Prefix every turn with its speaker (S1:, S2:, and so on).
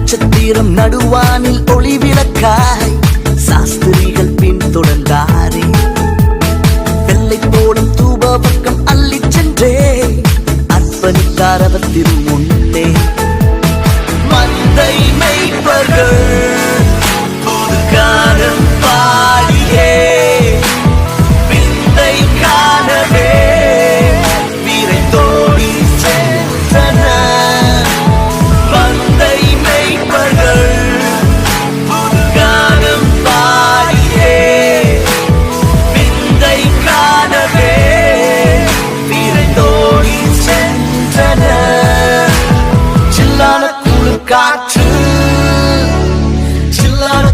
S1: நட்சத்திரம் நடுவானில் ஒளி விளக்காய் சாஸ்திரிகள் பின்தொடர்ந்தாரே. வெள்ளை போடும் தூப பக்கம் அள்ளி சென்றே அர்ப்பணித்தார் அவர் திருமுன்னே. மந்தை மேய்ப்பர்கள் புது காலம் பாடியே விந்தை காணவே விரைந்தோடி சென்றனர். மந்தை மேய்ப்பர்கள் புது காலம் பாடியே விந்தை காணவே விரைந்தோடி சென்றனர். சில்லான குளிர் காற்று சில்லான